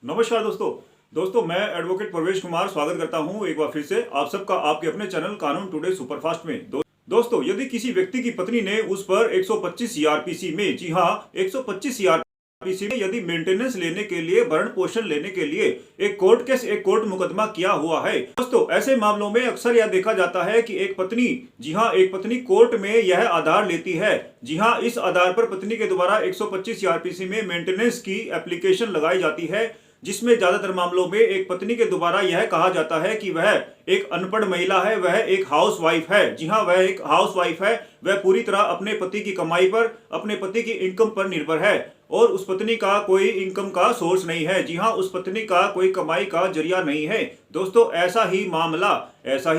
नमस्कार दोस्तों मैं एडवोकेट प्रवेश कुमार स्वागत करता हूं एक बार फिर से आप सबका आपके अपने चैनल कानून टुडे सुपरफास्ट में। दोस्तों यदि किसी व्यक्ति की पत्नी ने उस पर 125 सीआरपीसी में, जी हां 125 सीआरपीसी में यदि मेंटेनेंस लेने के लिए, भरण पोषण लेने के लिए एक कोर्ट केस, एक कोर्ट मुकदमा किया हुआ है। दोस्तों ऐसे मामलों में अक्सर यह देखा जाता है कि एक पत्नी, जी हां एक पत्नी कोर्ट में यह आधार लेती है। जी हां इस आधार पर पत्नी के द्वारा 125 सीआरपीसी में मेंटेनेंस की एप्लीकेशन लगाई जाती है, जिसमें ज्यादातर मामलों में एक पत्नी के द्वारा यह कहा जाता है कि वह एक अनपढ़ महिला है, वह एक हाउस वाइफ है। जी हां वह एक हाउस वाइफ है, वह पूरी तरह अपने पति की कमाई पर, अपने पति की इनकम पर निर्भर है और उस पत्नी का कोई इनकम का सोर्स नहीं है। जी हां उस पत्नी का कोई कमाई का जरिया नहीं है। दोस्तों ऐसा ही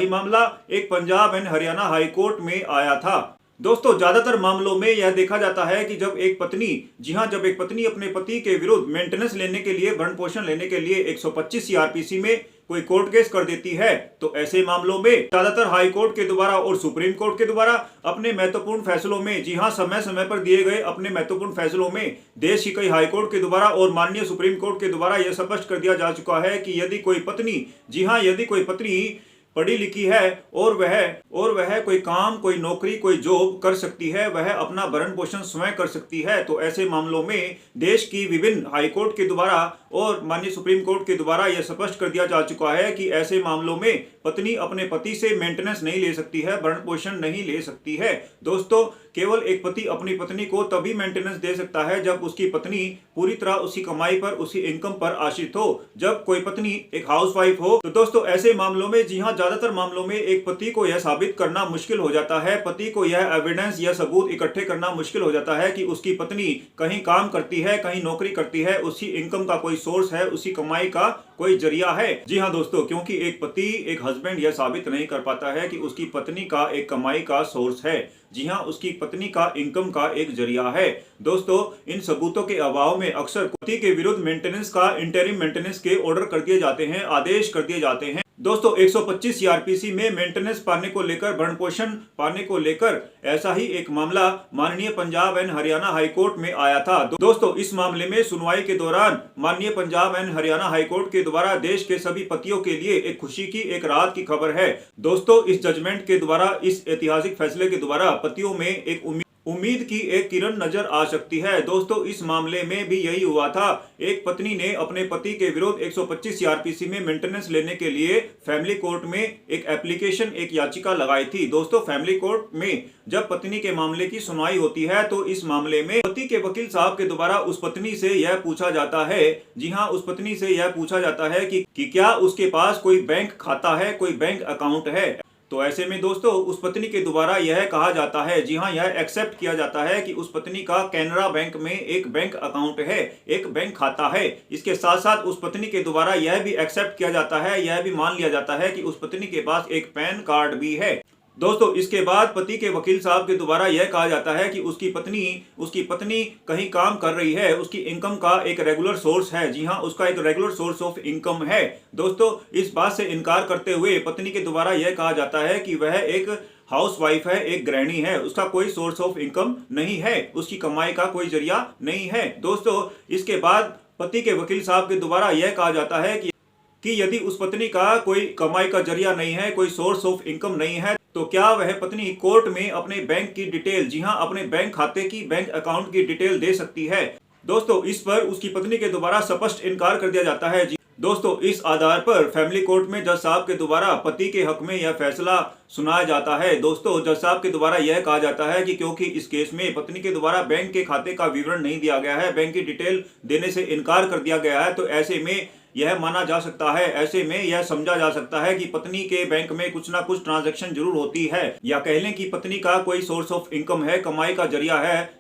मामला एक Punjab and Haryana high court में आया था। दोस्तों ज्यादातर मामलों में यह देखा जाता है कि जब एक पत्नी, जी हां जब एक पत्नी अपने पति के विरुद्ध मेंटेनेंस लेने के लिए, भरण पोषण लेने के लिए 125 सीआरपीसी में कोई कोर्ट केस कर देती है, तो ऐसे मामलों में ज्यादातर हाई कोर्ट के द्वारा और सुप्रीम कोर्ट के द्वारा अपने महत्वपूर्ण फैसलों में, जी हां समय समय पर दिए गए अपने महत्वपूर्ण फैसलों में देश की कई हाई कोर्ट के द्वारा और माननीय सुप्रीम कोर्ट के द्वारा यह स्पष्ट कर दिया जा चुका है कि यदि कोई पत्नी, जी हां यदि कोई पत्नी पढ़ी लिखी है और वह कोई काम, कोई नौकरी, कोई जॉब कर सकती है, वह अपना भरण पोषण स्वयं कर सकती है, तो ऐसे मामलों में देश की विभिन्न हाई कोर्ट के द्वारा और माननीय सुप्रीम कोर्ट के द्वारा यह स्पष्ट कर दिया जा चुका है कि ऐसे मामलों में पत्नी अपने पति से मेंटेनेंस नहीं ले सकती है, भरण पोषण नहीं ले सकती है। दोस्तों केवल एक पति अपनी पत्नी को तभी मेंटेनेंस दे सकता है जब उसकी पत्नी पूरी तरह उसकी कमाई पर, उसकी इनकम पर आश्रित हो, जब कोई पत्नी एक हाउसवाइफ हो। तो दोस्तों ऐसे मामलों में, जी हां ज्यादातर मामलों में एक पति को यह साबित करना मुश्किल हो जाता है, पति को यह एविडेंस या सबूत इकट्ठे करना मुश्किल हो जाता है कि उसकी पत्नी कहीं काम करती है, कहीं नौकरी करती है, उसकी इनकम का कोई सोर्स है, उसकी कमाई का कोई जरिया है। जी हां दोस्तों, क्योंकि एक पति, एक हस्बैंड यह साबित नहीं कर पाता है कि उसकी पत्नी का एक कमाई का सोर्स है, जी हां उसकी पत्नी का इनकम का एक जरिया है। दोस्तों इन सबूतों के अभाव में अक्सर पति के विरुद्ध मेंटेनेंस का, इंटरिम मेंटेनेंस के ऑर्डर कर दिए जाते हैं, आदेश कर दिए जाते हैं। दोस्तों 125 सीआरपीसी में मेंटेनेंस पाने को लेकर, भरण पोषण पाने को लेकर ऐसा ही एक मामला माननीय Punjab and Haryana high court में आया था। दोस्तों इस मामले में सुनवाई के दौरान माननीय Punjab and Haryana high court के द्वारा देश के सभी पतियों के लिए एक खुशी की, एक राहत की खबर है। दोस्तों इस जजमेंट के द्वारा, इस ऐतिहासिक फैसले के द्वारा पतियों में एक उम्मीद की एक किरण नजर आ सकती है। दोस्तों इस मामले में भी यही हुआ था, एक पत्नी ने अपने पति के विरुद्ध 125 सीआरपीसी में मेंटेनेंस लेने के लिए फैमिली कोर्ट में एक एप्लीकेशन, एक याचिका लगाई थी। दोस्तों फैमिली कोर्ट में जब पत्नी के मामले की सुनवाई होती है तो इस मामले में पति के वकील साहब के द्वारा उस पत्नी से यह पूछा जाता है, जी हां उस पत्नी से यह पूछा जाता है कि क्या उसके पास कोई बैंक खाता है, कोई बैंक अकाउंट है। तो ऐसे में दोस्तों उस पत्नी के द्वारा यह कहा जाता है, जी हां यह एक्सेप्ट किया जाता है कि उस पत्नी का कैनरा बैंक में एक बैंक अकाउंट है, एक बैंक खाता है। इसके साथ साथ उस पत्नी के द्वारा यह भी एक्सेप्ट किया जाता है, यह भी मान लिया जाता है कि उस पत्नी के पास एक पैन कार्ड भी है। दोस्तों इसके बाद पति के वकील साहब के द्वारा यह कहा जाता है कि उसकी पत्नी कहीं काम कर रही है, उसकी इनकम का एक रेगुलर सोर्स है, जी हां उसका एक रेगुलर सोर्स ऑफ इनकम है। दोस्तों इस बात से इनकार करते हुए पत्नी के द्वारा यह कहा जाता है कि वह एक हाउस वाइफ है, एक गृहिणी है, उसका कोई सोर्स ऑफ इनकम नहीं है, उसकी कमाई का कोई जरिया नहीं है। दोस्तों इसके बाद पति के वकील साहब के द्वारा यह कहा जाता है कि यदि उस पत्नी का कोई कमाई का जरिया नहीं है, कोई सोर्स ऑफ इनकम नहीं है, तो क्या वह पत्नी कोर्ट में अपने बैंक की डिटेल, जी हां अपने बैंक खाते की, बैंक अकाउंट की डिटेल दे सकती है। दोस्तों इस पर उसकी पत्नी के द्वारा स्पष्ट इनकार कर दिया जाता है। दोस्तों इस आधार पर फैमिली कोर्ट में जज साहब के द्वारा पति के हक में यह फैसला सुनाया जाता है। दोस्तों जज साहब के द्वारा यह कहा जाता है कि क्योंकि इस केस में पत्नी के द्वारा बैंक के खाते का विवरण नहीं दिया गया है, बैंक की डिटेल देने से इनकार कर दिया गया है, तो ऐसे में यह माना जा सकता है, ऐसे में यह समझा जा सकता है कि पत्नी के बैंक में कुछ ना कुछ ट्रांजैक्शन जरूर होती है, या कह लें कि पत्नी का कोई सोर्स ऑफ इनकम है, कमाई का जरिया है,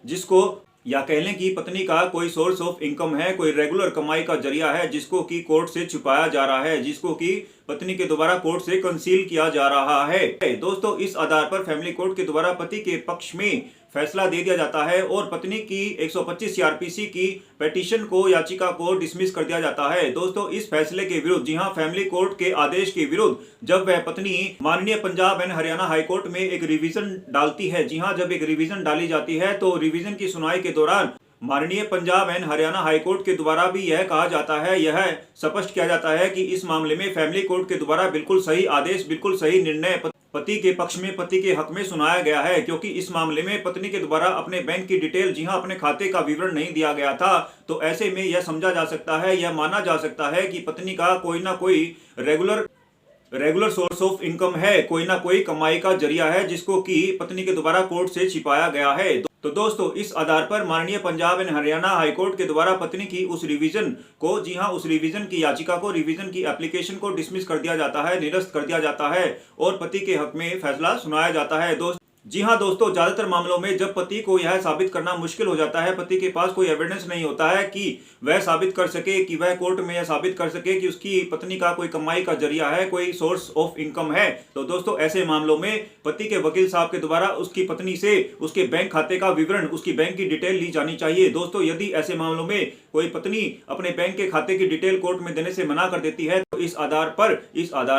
या कह लें कि पत्नी का कोई सोर्स ऑफ इनकम है, कोई रेगुलर कमाई का जरिया है जिसको कि कोर्ट से छुपाया जा रहा है, जिसको कि पत्नी के द्वारा कोर्ट से कंसील किया जा रहा है। दोस्तों इस आधार पर फैमिली कोर्ट के द्वारा पति के पक्ष में फैसला दे दिया जाता है और पत्नी की 125 सीआरपीसी की पिटीशन को, याचिका को डिसमिस कर दिया जाता है। दोस्तों इस फैसले के विरुद्ध, जी हां फैमिली कोर्ट के आदेश के विरुद्ध जब वह पत्नी माननीय Punjab and Haryana high court में एक रिवीजन डालती है, जी हां जब एक रिवीजन डाली जाती है तो रिवीजन की सुनवाई के दौरान माननीय पंजाब एंड हरियाणा हाईकोर्ट के द्वारा भी यह कहा जाता है, यह स्पष्ट किया जाता है कि इस मामले में फैमिली कोर्ट के द्वारा बिल्कुल सही आदेश, बिल्कुल सही निर्णय पति के पक्ष में, पति के हक में सुनाया गया है। क्योंकि इस मामले में पत्नी के द्वारा अपने बैंक की डिटेल, जी हां, अपने खाते का विवरण नहीं दिया गया था। तो ऐसे में यह समझा जा सकता है, यह माना जा सकता है कि पत्नी का कोई ना कोई रेगुलर सोर्स ऑफ इनकम है, कोई ना कोई कमाई का जरिया है, जिसको कि पत्नी के द्वारा कोर्ट से छिपाया गया है। तो दोस्तों, इस आधार पर माननीय पंजाब एंड हरियाणा हाईकोर्ट के द्वारा पत्नी की उस रिवीजन को, जी हां, उस रिवीजन की याचिका को, रिवीजन की एप्लीकेशन को डिसमिस कर दिया जाता है, निरस्त कर दिया जाता है और पति के हक में फैसला सुनाया जाता है। जी हाँ दोस्तों, ज्यादातर मामलों में जब पति को यह साबित करना मुश्किल हो जाता है, पति के पास कोई एविडेंस नहीं होता है कि वह साबित कर सके, कि वह कोर्ट में यह साबित कर सके कि उसकी पत्नी का कोई कमाई का जरिया है, कोई सोर्स ऑफ इनकम है, तो दोस्तों ऐसे मामलों में पति के वकील साहब के द्वारा उसकी पत्नी से उसके बैंक खाते का विवरण, उसकी बैंक की डिटेल ली जानी चाहिए। दोस्तों, यदि ऐसे मामलों में कोई पत्नी अपने बैंक के खाते की डिटेल कोर्ट में देने से मना कर देती है, तो इस आधार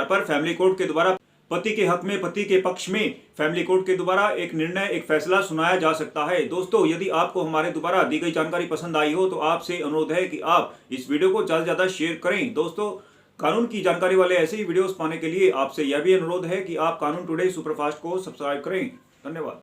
पर फैमिली कोर्ट के द्वारा पति के हक में, पति के पक्ष में फैमिली कोर्ट के द्वारा एक निर्णय, एक फैसला सुनाया जा सकता है। दोस्तों, यदि आपको हमारे द्वारा दी गई जानकारी पसंद आई हो तो आपसे अनुरोध है कि आप इस वीडियो को ज्यादा से ज्यादा शेयर करें। दोस्तों, कानून की जानकारी वाले ऐसे ही वीडियोस पाने के लिए आपसे यह भी अनुरोध है कि आप कानून टुडे सुपरफास्ट को सब्सक्राइब करें। धन्यवाद।